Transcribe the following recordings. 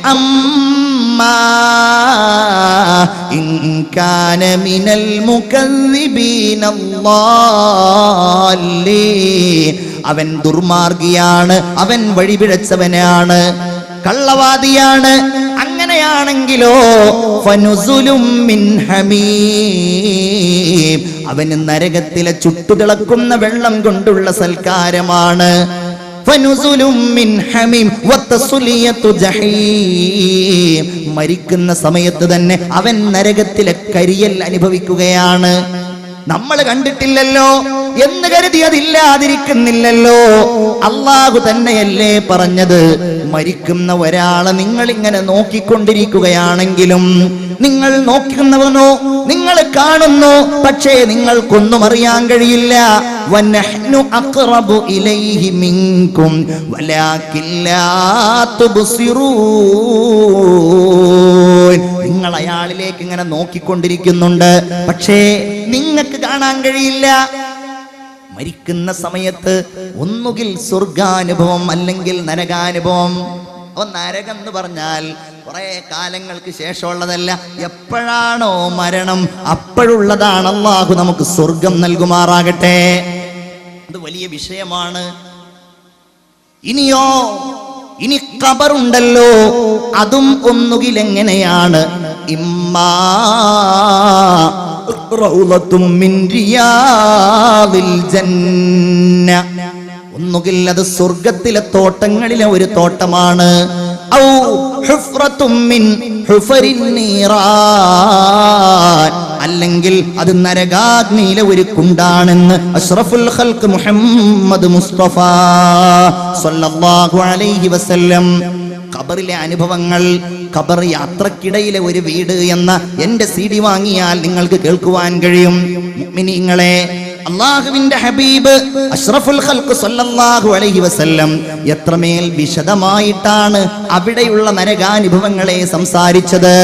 വഅമ്മാ in കാന മിനൽ മുകദ്ദിബീനല്ലാലീൻ. അവൻ ദുർമാർഗിയാണ്, അവൻ വഴിപിഴച്ചവനാണ്, കള്ളവാദിയാണ്. അങ്ങനെയാണെങ്കിലോ ഫനുസുലും മിൻ ഹമീം, അവന് നരകത്തിലെ ചുട്ടുതിളക്കുന്ന വെള്ളം കൊണ്ടുള്ള സൽക്കാരമാണ്. ഫനുസുലും മിൻ ഹമീം വതസ്ലിയതു ജഹീം, മരിക്കുന്ന സമയത്ത് തന്നെ അവൻ നരകത്തിലെ കരിയൽ അനുഭവിക്കുകയാണ്. നമ്മൾ കണ്ടിട്ടില്ലല്ലോ എന്ന് കരുതി അതില്ലാതിരിക്കുന്നില്ലല്ലോ. അള്ളാഹു തന്നെയല്ലേ പറഞ്ഞത്, മരിക്കുന്ന ഒരാളെ നിങ്ങൾ ഇങ്ങനെ നോക്കിക്കൊണ്ടിരിക്കുകയാണെങ്കിലും, നിങ്ങൾ നോക്കുന്നവനോ നിങ്ങൾ കാണുന്നു, പക്ഷേ നിങ്ങൾക്കൊന്നും അറിയാൻ കഴിയില്ല. വനഹ്നു അഖ്റബു ഇലൈഹി മിൻകും വലാകിൻ ലാ തുബ്സിറൂൻ. നിങ്ങൾ അയാളിലേക്ക് ഇങ്ങനെ നോക്കിക്കൊണ്ടിരിക്കുന്നുണ്ട്, പക്ഷേ നിങ്ങൾക്ക് കാണാൻ കഴിയില്ല. മരിക്കുന്ന സമയത്ത് ഒന്നുകിൽ സ്വർഗാനുഭവം അല്ലെങ്കിൽ നരകാനുഭവം. അപ്പൊ നരകം എന്ന് പറഞ്ഞാൽ കുറെ കാലങ്ങൾക്ക് ശേഷമുള്ളതല്ല, എപ്പോഴാണോ മരണം അപ്പോഴുള്ളതാണ്. അല്ലാഹു നമുക്ക് സ്വർഗം നൽകുമാറാകട്ടെ. അത് വലിയ വിഷയമാണ്. ഇനിയോ, ഇനി ഖബറുണ്ടല്ലോ, അതും ഒന്നുകിൽ എങ്ങനെയാണ്, ഇമ്മാ റൗളത്തും മിൻ റിയാദിൽ ജന്ന, ഒന്നുകിൽ അത് സ്വർഗത്തിലെ തോട്ടങ്ങളിലെ ഒരു തോട്ടമാണ്, ഔ ഹുഫ്റത്തും മിൻ ഹുഫരിൻ നീറാൻ, അല്ലെങ്കിൽ അത് നരകാഗ്നിയിലെ ഒരു കുണ്ടാണെന്ന് അഷ്റഫുൽ ഖൽഖ് മുഹമ്മദ് മുസ്തഫ സല്ലല്ലാഹു അലൈഹി വസല്ലം. ഖബറിലെ അനുഭവങ്ങൾ, ഖബർ യാത്രക്കിടയിലെ ഒരു വീട് എന്ന എന്റെ CD വാങ്ങിയാൽ നിങ്ങൾക്ക് കേൾക്കുവാൻ കഴിയും. മുഅ്മിനീങ്ങളെ, അല്ലാഹുവിന്റെ ഹബീബ് അഷ്റഫുൽ ഖൽഖ് സല്ലല്ലാഹു അലൈഹി വസല്ലം എത്രമേൽ വിശദമായിട്ടാണ് അവിടെയുള്ള നരകാനുഭവങ്ങളെ സംസാരിച്ചത്.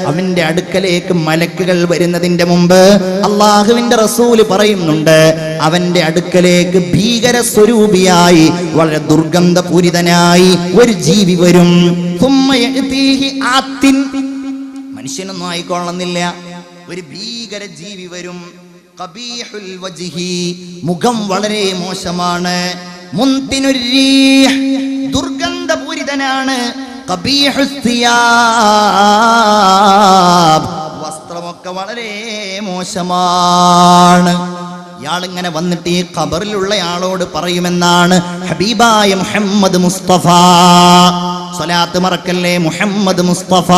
അവന്റെ അടുക്കലേക്ക് മലക്കുകൾ വരുന്നതിന്റെ മുമ്പ് അല്ലാഹുവിന്റെ റസൂല് പറയുന്നുണ്ട്, അവന്റെ അടുക്കലേക്ക് ഭീകര സ്വരൂപിയായി വളരെ ദുർഗന്ധപൂരിതനായി ഒരു ജീവി വരും. മനുഷ്യനൊന്നും ആയിക്കൊള്ളുന്നില്ല, ഒരു ഭീകര ജീവി വരും. ഖബീഹുൽ വജ്ഹി, മുഖം വളരെ മോശമാണ്. മുൻതിനുർ റീഹ്, ദുർഗന്ധപൂരിതനാണ്. ഖബീഹുസ് സിയാബ്, വസ്ത്രമൊക്കെ വളരെ മോശമാണ്. ഇയാളിങ്ങനെ വന്നിട്ട് ഈ ഖബറിലുള്ള ആളോട് പറയുമെന്നാണ് ഹബീബായ മുഹമ്മദ് മുസ്തഫ. സ്വലാത്ത് മറക്കല്ലേ, മുഹമ്മദ് മുസ്തഫ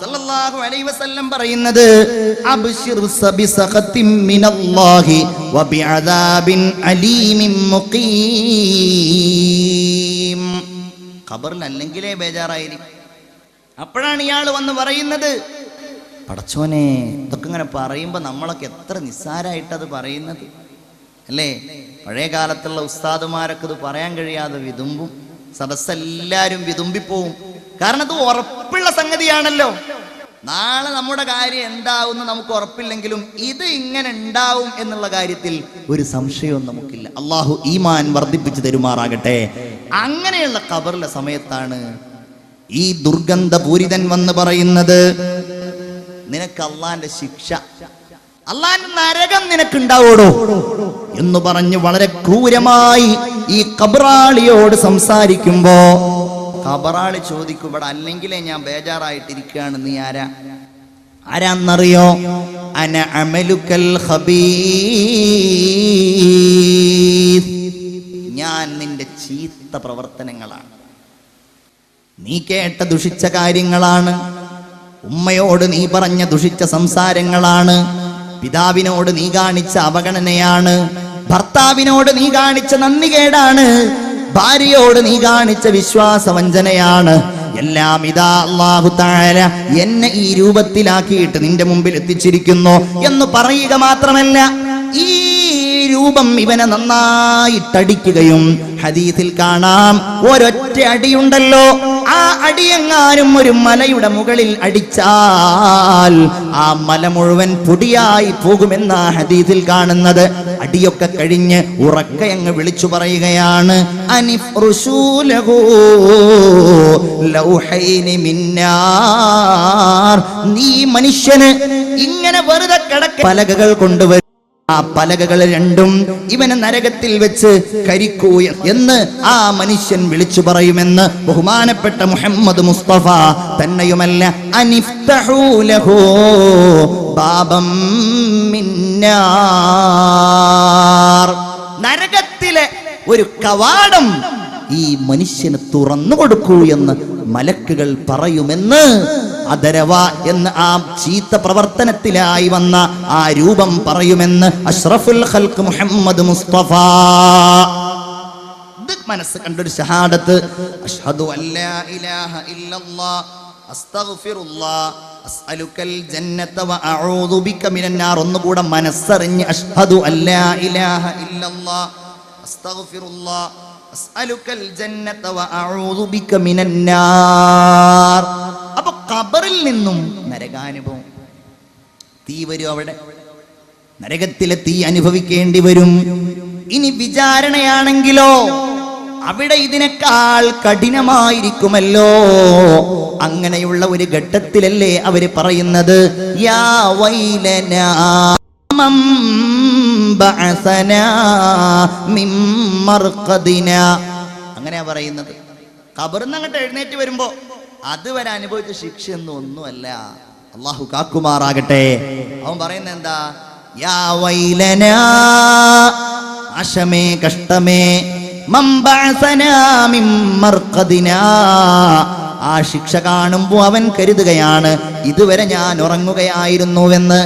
സല്ലല്ലാഹു അലൈഹി വസല്ലം പറയുന്നത്, അബ്ശിർ ബിസഖത്തിൻ മിനല്ലാഹി വബിഅദാബിൻ അലീമിൻ മുഖീം. ഖബറിൽ അല്ലെങ്കിലേ ബേജാറായിരിക്കും. അപ്പോഴാണ് ഇയാൾ വന്ന് പറയുന്നത്, പടച്ചോനെ, ഇതൊക്കെ ഇങ്ങനെ പറയുമ്പോൾ നമ്മളൊക്കെ എത്ര നിസ്സാരായിട്ടത് പറയുന്നത് അല്ലേ. പഴയ കാലത്തുള്ള ഉസ്താദുമാരൊക്കെ ഇത് പറയാൻ കഴിയാതെ വിതുമ്പും, സദസ്സെല്ലാരും വിതുമ്പിപ്പോവും. കാരണം അത് ഉറപ്പുള്ള സംഗതിയാണല്ലോ. നാളെ നമ്മുടെ കാര്യം എന്താവും നമുക്ക് ഉറപ്പില്ലെങ്കിലും ഇത് ഇങ്ങനെ ഉണ്ടാവും എന്നുള്ള കാര്യത്തിൽ ഒരു സംശയവും നമുക്കില്ല. അള്ളാഹു ഈമാൻ വർദ്ധിപ്പിച്ചു തരുമാറാകട്ടെ. അങ്ങനെയുള്ള ഖബറിലെ സമയത്താണ് ഈ ദുർഗന്ധപൂരിതൻ വന്ന് പറയുന്നത്, നിനക്ക് അള്ളാന്റെ ശിക്ഷ, അള്ളാന്റെ നരകം നിനക്കുണ്ടാവോടോ എന്ന് പറഞ്ഞ് വളരെ ക്രൂരമായി ഈ ഖബറാളിയോട് സംസാരിക്കുമ്പോ ഖബറാളി ചോദിക്കും, ഇവിടെ അല്ലെങ്കിലേ ഞാൻ ബേജാറായിട്ടിരിക്കുകയാണ്, നീ ആരാന്നറിയോ? അന അമലുക്കൽ ഖബീസ്, ഞാൻ നിന്റെ ചീത്ത പ്രവർത്തനങ്ങളാണ്, നീ കേട്ട ദുഷിച്ച കാര്യങ്ങളാണ്, ഉമ്മയോട് നീ പറഞ്ഞ ദുഷിച്ച സംസാരങ്ങളാണ്, പിതാവിനോട് നീ കാണിച്ച അവഗണനയാണ്, ഭർത്താവിനോട് നീ കാണിച്ച നന്ദികേടാണ്, ഭാര്യയോട് നീ കാണിച്ച വിശ്വാസവഞ്ചനയാണ്. എല്ലാം ഇതാ അല്ലാഹു തആല എന്നെ ഈ രൂപത്തിലാക്കിയിട്ട് നിന്റെ മുമ്പിൽ എത്തിച്ചിരിക്കുന്നു എന്ന് പറയുക മാത്രമല്ല, ഈ രൂപം ഇവനെ നന്നായിട്ടടിക്കുകയും, ഹദീസിൽ കാണാം ഒരൊറ്റ അടിയുണ്ടല്ലോ, ആ അടിയെങ്ങാനും ഒരു മലയുടെ മുകളിൽ അടിച്ചാൽ ആ മല മുഴുവൻ പൊടിയായി പോകുമെന്ന ഹദീസിൽ കാണുന്നത്. അടിയൊക്കെ കഴിഞ്ഞ് ഉറക്കയങ്ങ് വിളിച്ചു പറയുകയാണ്, അനിഫ്റുശൂലഹു ലൗഹൈനി മിന്നാർ. നീ മനുഷ്യന് ഇങ്ങനെ വെറുതെ കിടക്ക പലകകൾ കൊണ്ടുവരും, ആ പലകകൾ രണ്ടും ഇവനെ നരകത്തിൽ വെച്ച് കരിക്കൂ എന്ന് ആ മനുഷ്യൻ വിളിച്ചു പറയുമെന്ന് ബഹുമാനപ്പെട്ട മുഹമ്മദ് മുസ്തഫ. തന്നെയുമല്ല, അനിഫ്തഹൂ ലഹു ബാബം മിന്നാർ. നരകത്തിലെ ഒരു കവാടം ഈ മനുഷ്യന് തുറന്നു കൊടുക്കൂ എന്ന് മലക്കുകൾ പറയുമെന്ന് അദരവ എന്ന് ആ ചീത്ത പ്രവർത്തനത്തിലായി വന്ന ആ രൂപം പറയുമെന്ന് അഷ്റഫുൽ ഖൽഖ് മുഹമ്മദ് മുസ്തഫ. ഇത് മനസ്സ് കണ്ടൊരു ഷഹാദത്ത്, അഷ്ഹദു അല്ലാ ഇലാഹ ഇല്ലല്ലാഹ് അസ്തഗ്ഫിറുല്ലാഹ് അസ്അലുക്കൽ ജന്നത വ അഊദു ബിക മിനൻ നാർ. ഒന്നുകൂടെ മനസ്സറിഞ്ഞ് അഷ്ഹദു അല്ലാ ഇലാഹ ഇല്ലല്ലാഹ് അസ്തഗ്ഫിറുല്ലാഹ് അസ്അലുക്കൽ ജന്നത വ അഊദു ബിക മിനൻ നാർ. അപ്പൊ ഖബറിൽ നിന്നും നരകാനുഭവം, തീ വരും, അവിടെ നരകത്തിലെ തീ അനുഭവിക്കേണ്ടി വരും. ഇനി വിചാരണയാണെങ്കിലോ അവിടെ ഇതിനേക്കാൾ കഠിനമായിരിക്കുമല്ലോ. അങ്ങനെയുള്ള ഒരു ഘട്ടത്തിലല്ലേ അവര് പറയുന്നത്, യാ വൈലനാ മൻ ബഅസനാ മിൻ മർഖദിനാ. അങ്ങനെയാ പറയുന്നത്. ഖബറിന്ന് അങ്ങോട്ട് എഴുന്നേറ്റ് വരുമ്പോ അതുവരെ അനുഭവിച്ച ശിക്ഷയൊന്നും ഒന്നുമല്ല. അള്ളാഹു കാക്കുമാറാകട്ടെ. അവൻ പറയുന്നത് എന്താ, യാ വൈലനാ, നാശമേ, കഷ്ടമേ, മൻ ബഅസനാ മിൻ മർഖദിനാ. ആ ശിക്ഷ കാണുമ്പോ അവൻ കരുതുകയാണ്, ഇതുവരെ ഞാൻ ഉറങ്ങുകയായിരുന്നുവെന്ന്.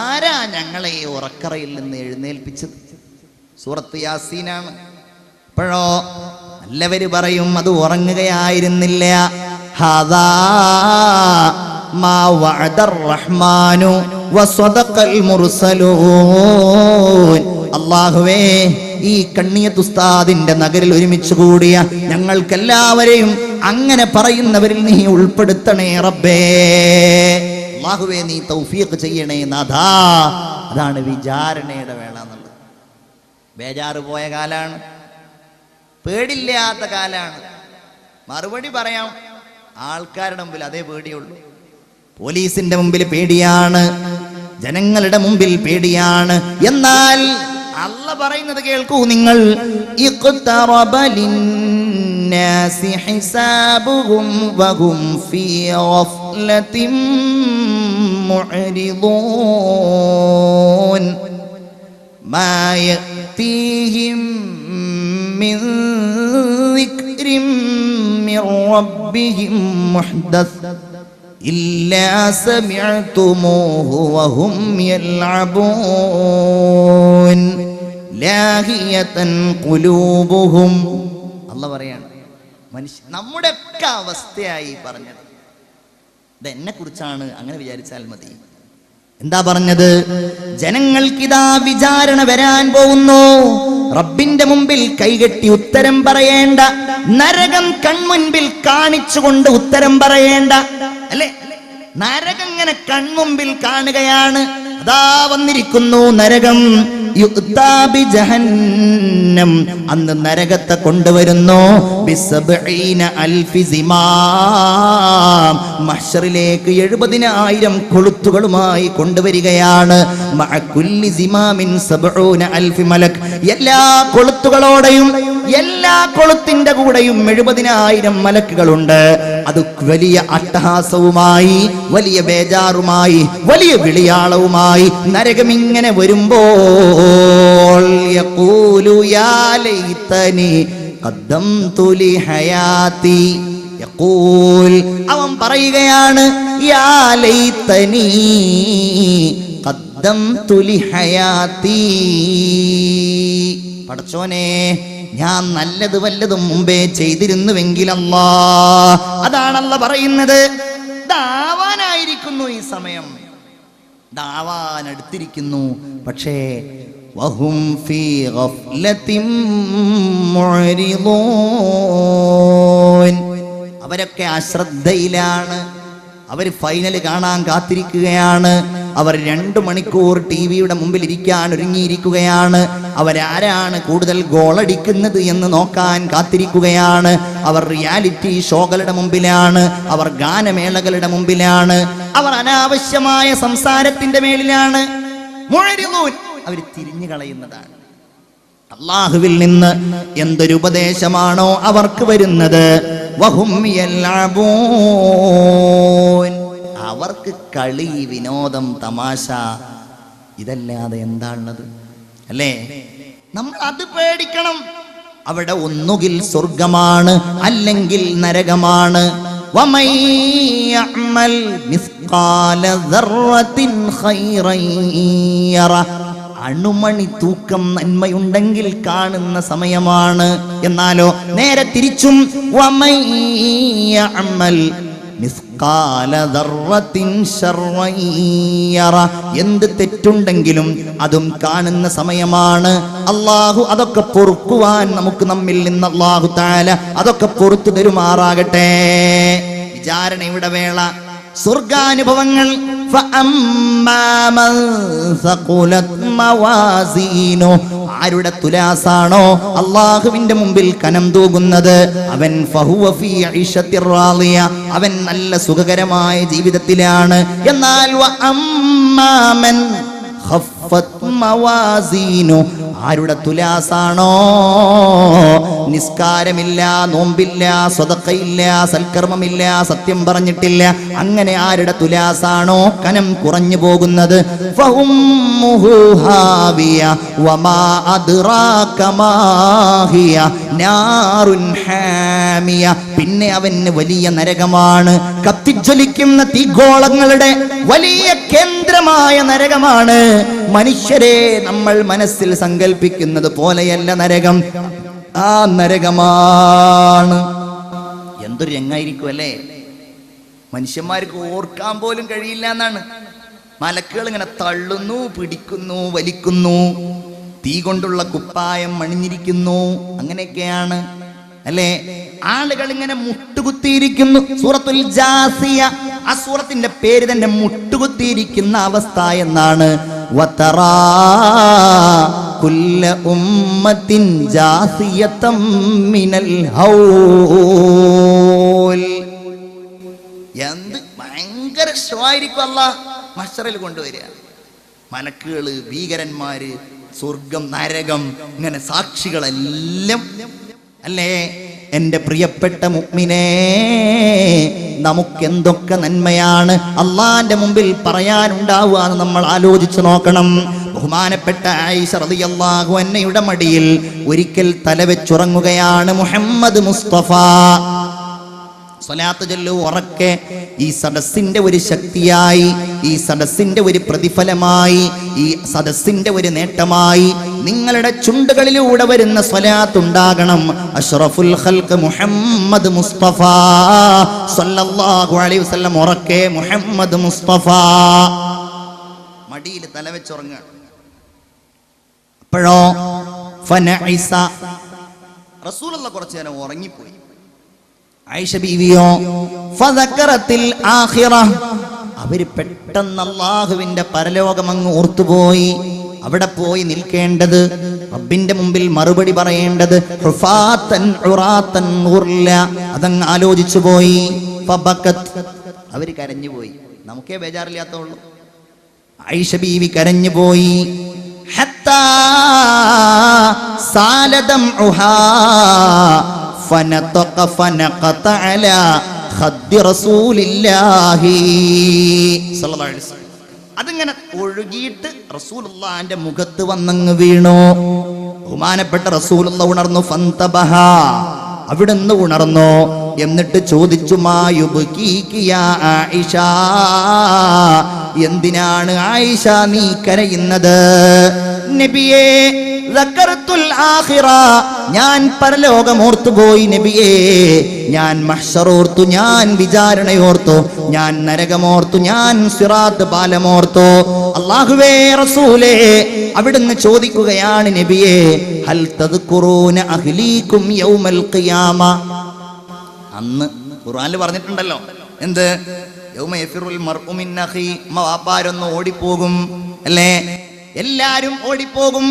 ആരാ ഞങ്ങളെ ഉറക്കറയിൽ നിന്ന് എഴുന്നേൽപ്പിച്ചത്? സൂറത്ത് യാസീനാണ്. അപ്പോഴോ നല്ലവര് പറയും അത് ഉറങ്ങുകയായിരുന്നില്ല. ഹാദാ മാ വഅദർ റഹ്മാനു വസദഖൽ മുർസലൂൻ. അല്ലാഹുവേ, ഈ കണ്ണിയത്ത് ഉസ്താദിന്റെ നഗരിൽ ഒരുമിച്ച് കൂടിയ ഞങ്ങൾക്കെല്ലാവരെയും അങ്ങനെ പറയുന്നവരിൽ നീ ഉൾപ്പെടുത്തണേ റബ്ബേ. അല്ലാഹുവേ, നീ തൗഫീഖ് ചെയ്യണേ നാഥാ. അതാണ് വിചാരണയുടെ വേള എന്നുള്ളത്. ബേജാറ് പോയ കാലാണ്, പേടില്ലാത്ത കാലാണ്. മറുപടി പറയാം, ആൾക്കാരുടെ മുമ്പിൽ അതേ പേടിയുള്ളൂ. പോലീസിന്റെ മുമ്പിൽ പേടിയാണ്, ജനങ്ങളുടെ മുമ്പിൽ പേടിയാണ്. എന്നാൽ അല്ലാഹ് പറയുന്നത് കേൾക്കൂ നിങ്ങൾ, ഇഖ്തറബ ലിന്നാസി ഹിസാബുഹും വഹും ഫീ ഗഫ്ലത്തിൻ മുഅ്രിദൂൻ മാ യഅതീഹിം മിൻ ദിക്രിൻ മിർ റബ്ബിഹിം മുഹ്ദസ് ഇല്ലാ സമിഅ്തുമൂഹു വഹും യൽഅബൂൻ ലാഹിയതൻ ഖുലൂബുഹും. അല്ലാഹ് പറയാണ്, മനുഷ്യ നമ്മുടെ ഒക്കെ അവസ്ഥയായി പറഞ്ഞത്. ഇതെന്നെ കുറിച്ചാണ്, അങ്ങനെ വിചാരിച്ചാൽ മതി. എന്താ പറഞ്ഞത്? ജനങ്ങൾക്കിതാ വിചാരണ വരാൻ പോകുന്നു. റബ്ബിന്റെ മുമ്പിൽ കൈകെട്ടി ഉത്തരം പറയേണ്ട, നരകം കൺമുൻപിൽ കാണിച്ചുകൊണ്ട് ഉത്തരം പറയേണ്ട, അല്ലേ? നരകം ഇങ്ങനെ കൺമുമ്പിൽ കാണുകയാണ്. അതാ വന്നിരിക്കുന്നു നരകം. യുക്താ ബി ജഹന്നം. അന്ന് നരകത്തെ കൊണ്ടുവരുന്നു. ബിസബ്ഈന അൽഫി സിമാം. മഹ്ശറിലേക്ക് 70,000 കൊളുത്തുകളുമായി കൊണ്ടുവരികയാണ്. മഅ കുല്ലി സിമാമിൻ 70,000 മലക്. എല്ലാ കൊളുത്തുകളോടെയും എല്ലാ കൊളുത്തിന്റെ കൂടെയും 70,000 മലക്കുകളുണ്ട്. അത് വലിയ അട്ടഹാസവുമായി, വലിയ ബേജാറുമായി, വലിയ വിളിയാളവുമായി നരകം ഇങ്ങനെ വരുമ്പോൾ യഖൂലു യാ ലൈതനി ഖദ്ദംതു ലി ഹയാതി. യഖൂൽ, അവൻ പറയുകയാണ്, യാ ലൈതനി ഖദ്ദംതു ലി ഹയാതി. പടച്ചോനെ, ഞാൻ നല്ലത് വല്ലതും മുമ്പേ ചെയ്തിരുന്നുവെങ്കിൽ അല്ലാ. അതാണല്ല പറയുന്നത്. ദാവാനായിരിക്കുന്നു ഈ സമയം, ദാവാൻ അടുത്തിരിക്കുന്നു. പക്ഷേ വഹും ഫീ ഗഫ്ലത്തിൻ മുഅ്രിദൂൻ. അവരൊക്കെ അശ്രദ്ധയിലാണ്. അവർ ഫൈനൽ കാണാൻ കാത്തിരിക്കുകയാണ്. അവർ 2 മണിക്കൂർ ടിവിയുടെ മുമ്പിൽ ഇരിക്കാൻ ഒരുങ്ങിയിരിക്കുകയാണ്. അവരാരാണ് കൂടുതൽ ഗോളടിക്കുന്നത് എന്ന് നോക്കാൻ കാത്തിരിക്കുകയാണ്. അവർ റിയാലിറ്റി ഷോകളുടെ മുമ്പിലാണ്, അവർ ഗാനമേളകളുടെ മുമ്പിലാണ്, അവർ അനാവശ്യമായ സംസാരത്തിന്റെ മേലിലാണ്. അവർ തിരിഞ്ഞു കളയുന്നതാണ്. അല്ലാഹുവിൽ നിന്ന് എന്തൊരു ഉപദേശമാണോ അവർക്ക് വരുന്നത്, വഹും യൽഅബൂൻ, അവർക്ക് കളി, വിനോദം, തമാശ, ഇതല്ലാതെ എന്താണുള്ളത്? അല്ലേ? നമ്മൾ അത് പേടിക്കണം. അവിടെ ഒന്നുകിൽ സ്വർഗമാണ്, അല്ലെങ്കിൽ നരകമാണ്. വമൻ യഅമൽ മിസ്ഖാല ദർറത്തിൻ ഖൈറൻ യറ, അണുമണി തൂക്കം നന്മയുണ്ടെങ്കിൽ കാണുന്ന സമയമാണ്. എന്നാലോ നേരെ തിരിച്ചും, വമൻ യഅമൽ മിസ്ഖാല ദർറത്തിൻ ശർറൻ യറ, എന്ത് തെറ്റുണ്ടെങ്കിലും അതും കാണുന്ന സമയമാണ്. അല്ലാഹു അതൊക്കെ പൊറുക്കുവാൻ നമുക്ക് നമ്മിൽ നിന്ന് അല്ലാഹു തആല അതൊക്കെ പൊറുത്തു തരുമാറാകട്ടെ. വിചാരണയുടെ വേള, സ്വർഗാനുഭവങ്ങൾ. ആരുടെ തുലാസാണോ അള്ളാഹുവിന്റെ മുമ്പിൽ കനം തൂകുന്നത്, അവൻ അവൻ നല്ല സുഖകരമായ ജീവിതത്തിലാണ്. എന്നാൽ ആരുടെ തുലാസാണോ നിസ്കാരമില്ല, നോമ്പില്ല, സ്വതക്കയില്ല, സൽക്കർമ്മമില്ല, സത്യം പറഞ്ഞിട്ടില്ല, അങ്ങനെ ആരുടെ തുലാസാണോ കനം കുറഞ്ഞു പോകുന്നത്, പിന്നെ അവന് വലിയ നരകമാണ്. കത്തിജ്വലിക്കുന്ന തീഗോളങ്ങളുടെ വലിയ കേന്ദ്രമായ നരകമാണ്. മനുഷ്യരെ, നമ്മൾ മനസ്സിൽ സങ്കല്പിക്കുന്നത് പോലെയല്ല നരകം. ആ നരകമാണ്. എന്തൊരു രംഗായിരിക്കും അല്ലേ? മനുഷ്യന്മാർക്ക് ഓർക്കാൻ പോലും കഴിയില്ല എന്നാണ്. മലക്കുകൾ ഇങ്ങനെ തള്ളുന്നു, പിടിക്കുന്നു, വലിക്കുന്നു, തീ കൊണ്ടുള്ള കുപ്പായം അണിഞ്ഞിരിക്കുന്നു, അങ്ങനെയൊക്കെയാണ് അല്ലേ? ആളുകൾ ഇങ്ങനെ മുട്ടുകുത്തിയിരിക്കുന്നു. സൂറത്തുൽ ജാസിയ, ആ സൂറത്തിന്റെ പേര് തന്നെ മുട്ടുകുത്തിയിരിക്കുന്ന അവസ്ഥ എന്നാണ്. വതറാ കുല്ല ഉമ്മത്തിൻ ജാസിയതം മിനൽ ഹൗൽ. എന്ത് ഭയങ്കര ഷോ ആയിരിക്കും അല്ലാഹ് മഹ്ശറിൽ കൊണ്ടുവരിക. മലക്കുകള്, ഭീകരന്മാര്, സ്വർഗം, നരകം, ഇങ്ങനെ സാക്ഷികളെല്ലാം അല്ലേ? എന്റെ പ്രിയപ്പെട്ട മുഅ്മിനേ, നമുക്കെന്തൊക്കെ നന്മയാണ് അള്ളാന്റെ മുമ്പിൽ പറയാനുണ്ടാവുക എന്ന് നമ്മൾ ആലോചിച്ചു നോക്കണം. ബഹുമാനപ്പെട്ട ആയിഷ റളിയല്ലാഹു അൻഹയുടെ മടിയിൽ ഒരിക്കൽ തലവെച്ചുറങ്ങുകയാണ് മുഹമ്മദ് മുസ്തഫ. സ്വലാത്ത് ചൊല്ലു ഉറക്കെ. ഈ സദസ്സിന്റെ ഒരു ശക്തിയായി, ഈ സദസ്സിന്റെ ഒരു പ്രതിഫലമായി, ഈ സദസ്സിന്റെ ഒരു നേട്ടമായി നിങ്ങളുടെ ചുണ്ടുകളിലൂടെ വരുന്ന സ്വലാത്ത് ഉണ്ടാകണം. അഷ്റഫുൽ ഖൽഖ് മുഹമ്മദ് മുസ്തഫ സല്ലല്ലാഹു അലൈഹി വസല്ലം. ഉറക്കെ മുഹമ്മദ് മുസ്തഫ. മടിയിൽ തലവെച്ചുറങ്ങുക. അപ്പോഴോ ഫനഇസ, റസൂലുള്ളാഹി കുറച്ചു നേരം ഉറങ്ങിപ്പോയി. ആയിഷ ബീവിയോ ഫദക്കറത്തിൽ ആഖിറ, അവര് പെട്ടെന്ന് അല്ലാഹുവിന്റെ പരലോകം അങ്ങ് ഓർത്തുപോയി. അവിടെ പോയി നിൽക്കേണ്ടത്, റബ്ബിന്റെ മുമ്പിൽ മറുപടി പറയേണ്ടത്, ഹുഫാത്തൻ ഉറാത്തൻ ഗുർല, അതങ്ങ് ആലോചിച്ചു പോയി. ഫബക്കത്, അവര് കരഞ്ഞുപോയി. നമുക്കേ ബേജാറില്ലാത്തുള്ളൂ. ആയിഷ ബീവി കരഞ്ഞുപോയി. ഹത്താ സാലദം ഉഹാ ഫനതഖ ഫനഖത അലാ ഖദ്ദി റസൂലില്ലാഹി സ്വല്ലല്ലാഹു അലൈഹി വസല്ലം. അതിങ്ങനെ ഒഴുകിയിട്ട് റസൂലുള്ളാഹിന്റെ മുഖത്ത് വന്നങ്ങ് വീണു. ബഹുമാനപ്പെട്ട റസൂലുള്ളാഹി ഉണർന്നു. ഫന്തബഹ, അവിടുന്ന് ഉണർന്നു. എന്നിട്ട് ചോദിച്ചു, മായുബ്കീകി യാ ആയിഷ, എന്തിനാണ് ആയിഷ നീ കരയുന്നത്? നബിയേ, ദക്കർത്തുൽ ആഖിറ, ഞാൻ പരലോകം ഓർത്തുപോയി നബിയേ. ഞാൻ മഹ്ശർ ഓർത്തു, ഞാൻ വിചാരണയോർത്തു, ഞാൻ നരകമോർത്തു, ഞാൻ സിറാത്ത് പാലമോർത്തു. അല്ലാഹുവേ, റസൂലേ, അവിടുന്ന് ചോദിക്കുകയാണ് നബിയേ, ഹൽ തദ്കുറൂന അഹ്ലീകും യൗമൽ ഖിയാമ, അന്ന് ഖുർആനിൽ പറഞ്ഞിട്ടുണ്ടല്ലോ, എന്ത്? യൗമ യഫിറുൽ മർഉ മിൻ അഖി, വാപ്പാരൊന്ന് ഓടിപ്പോകും അല്ലേ? എല്ലാരും ഓടിപ്പോകും,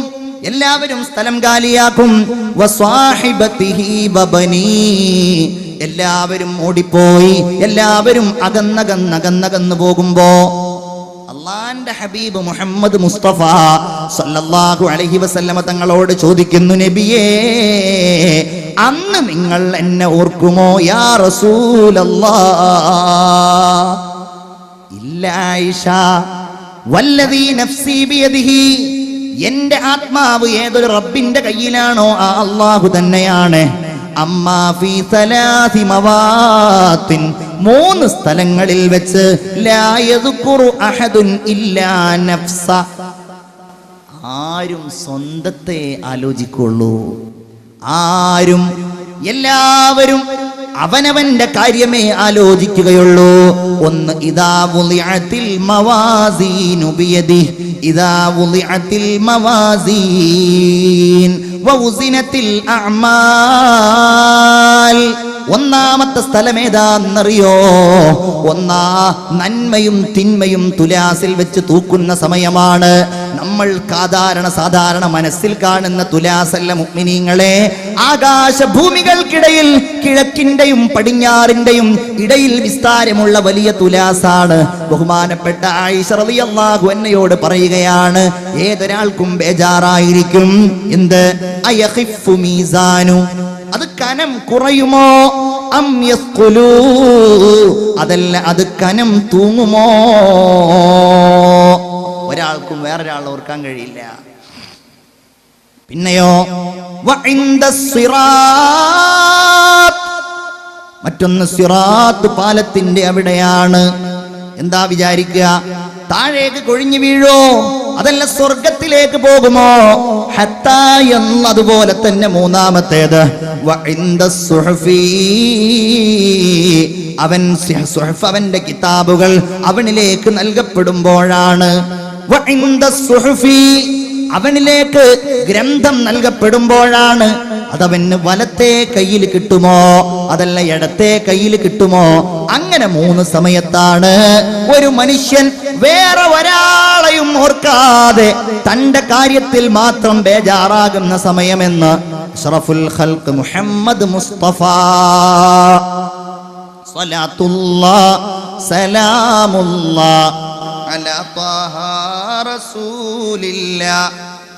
എല്ലാവരും സ്ഥലം കാലിയാക്കും. വസ്വാഹിബതിഹി വബനി, എല്ലാവരും ഓടിപ്പോയി, എല്ലാവരും അകന്നകന്നു പോകുമ്പോ അള്ളാന്റെ ഹബീബ് മുഹമ്മദ് മുസ്തഫ സല്ലല്ലാഹു അലൈഹി വസല്ലമ തങ്ങളോട് ചോദിക്കുന്നു, നബിയേ, അന്ന് നിങ്ങൾ എന്നെ ഓർക്കുമോ യാ റസൂലല്ലാഹ്? ഇല്ല ആയിഷ, വല്ലദീ നഫ്സി ബിയദിഹി, എന്റെ ആത്മാവ് ഏതൊരു റബ്ബിന്റെ കയ്യിലാണോ ആ അല്ലാഹു തന്നെയാണ്. അമ്മാ ഫീ സലാസി മവാത്തിൻ, 3 സ്ഥലങ്ങളിൽ വെച്ച് ലാ യദ്കുറു അഹദുൻ ഇല്ലാ നഫ്സ, ആരും സ്വന്തത്തെ ആലോചിക്കുള്ളൂ, ആരും എല്ലാവരും അവനവന്റെ കാര്യമേ ആലോചിക്കുകയുള്ളൂ. ഒന്ന്, ഇദാ വുളിഅത്തിൽ മവാസീനു ബിയദിഹി, ഇദാ വുളിഅത്തിൽ മവാസീൻ വഉസിനത്തിൽ അഅമാൽ. ഒന്നാമത്തെ സ്ഥലം ഏതാന്നറിയോ? നന്മയും തിന്മയും തുലാസിൽ വെച്ച് തൂക്കുന്ന സമയമാണ്. നമ്മൾ സാധാരണ മനസ്സിൽ കാണുന്ന തുലാസല്ല മുഅ്മിനീങ്ങളെ. ആകാശഭൂമികൾക്കിടയിൽ കിഴക്കിന്റെയും പടിഞ്ഞാറിന്റെയും ഇടയിൽ വിസ്താരമുള്ള വലിയ തുലാസാണ്. ബഹുമാനപ്പെട്ട ആയിഷ റളിയല്ലാഹു അൻഹയോട് പറയുകയാണ്, ഏതൊരാൾക്കും ബേജാറായിരിക്കും. എന്ത്? അയഖിഫു മീസാനു, അത് കനം കുറയുമോ? അം യസ്ഖുലൂ, അതല്ല അത് കനം തൂങ്ങുമോ? ഒരാൾക്കും വേറൊരാളെ ഓർക്കാൻ കഴിയില്ല. പിന്നെയോ മറ്റൊന്ന് സിറാത്ത് പാലത്തിന്റെ അവിടെയാണ്. എന്താ വിചാരിക്കുക? താഴേക്ക് കൊഴിഞ്ഞു വീഴോ? അതല്ല സ്വർഗത്തിലേക്ക് പോകുമോ? ഹത്താ എന്നതുപോലെ തന്നെ മൂന്നാമത്തേത് അവന്റെ കിതാബുകൾ അവനിലേക്ക് നൽകപ്പെടുമ്പോഴാണ്. അവനിലേക്ക് ഗ്രന്ഥം നൽകപ്പെടുമ്പോഴാണ്. അതവന് വലത്തെ കയ്യിൽ കിട്ടുമോ അതല്ല ഇടത്തെ കയ്യിൽ കിട്ടുമോ? അങ്ങനെ 3 സമയത്താണ് ഒരു മനുഷ്യൻ വേറെ ഒരാളെയും ഓർക്കാതെ തന്റെ കാര്യത്തിൽ മാത്രം ബേജാറാകുന്ന സമയമെന്ന് അഷ്റഫുൽ ഖൽഖ് മുഹമ്മദ് മുസ്തഫ സ്വലാത്തുല്ലാഹ് സലാമുല്ലാഹ് അലാ ത്വാഹ റസൂലില്ലാഹ്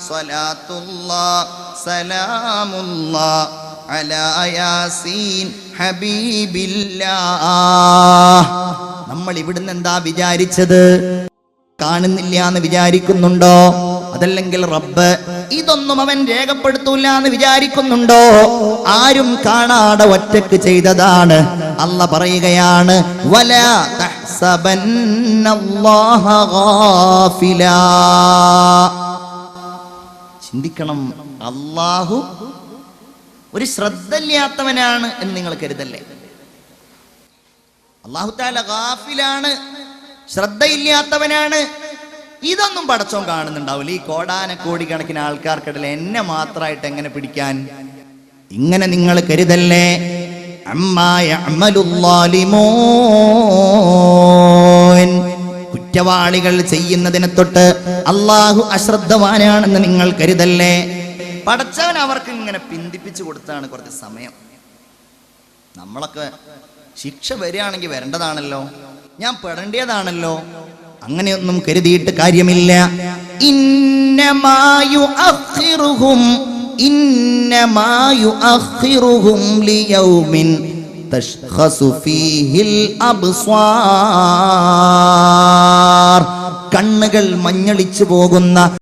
സ്വലാത്തുല്ലാഹ് സലാമുല്ലാഹ് അലാ യാസീൻ ഹബീബില്ലാഹ്. നമ്മൾ ഇവിടുന്ന് എന്താ വിചാരിച്ചത്? കാണുന്നില്ല എന്ന് വിചാരിക്കുന്നുണ്ടോ? അതല്ലെങ്കിൽ റബ്ബ് ഇതൊന്നും അവൻ രേഖപ്പെടുത്തൂല എന്ന് വിചാരിക്കുന്നുണ്ടോ? ആരും കാണാതെ ഒറ്റക്ക് ചെയ്തതാണ്. അല്ലാഹ് പറയുകയാണ്, വലാ തഹ്സബന്നല്ലാഹ ഗാഫിലാ. ചിന്തിക്കണം, അല്ലാഹു ഒരു ശ്രദ്ധയില്ലാത്തവനാണ് എന്ന് നിങ്ങൾ കരുതല്ലേ. അല്ലാഹു തആല ഗാഫിലാണ്, ശ്രദ്ധയില്ലാത്തവനാണ്. ഇതൊന്നും പടച്ചോൻ കാണുന്നുണ്ടാവില്ല. ഈ കോടാനക്കോടിക്കണക്കിന് ആൾക്കാർക്കിടയിൽ എന്നെ മാത്രമായിട്ട് എങ്ങനെ പിടിക്കാൻ? ഇങ്ങനെ നിങ്ങൾ കരുതല്ലേ. അമ്മാ യഅമലുല്ലാലിമൂൻ, കുറ്റവാളികൾ ചെയ്യുന്നതിനെ തൊട്ട് അല്ലാഹു അശ്രദ്ധവാനാണെന്ന് നിങ്ങൾ കരുതല്ലേ. പടച്ചവൻ അവർക്ക് ഇങ്ങനെ പിന്തിപ്പിച്ചു കൊടുത്താണ് കുറച്ച് സമയം. നമ്മളൊക്കെ ശിക്ഷ വരികയാണെങ്കിൽ വരേണ്ടതാണല്ലോ, ഞാൻ പെടേണ്ടതാണല്ലോ. അങ്ങനെയൊന്നും കരുതിയിട്ട് കാര്യമില്ല. ഇന്നമാ യുഅഖിറുഹും ലിയൗമിൻ തശ്ഖസു ഫീഹിൽ അബ്സ്വാർ, കണ്ണുകൾ മഞ്ഞളിച്ചു പോകുന്ന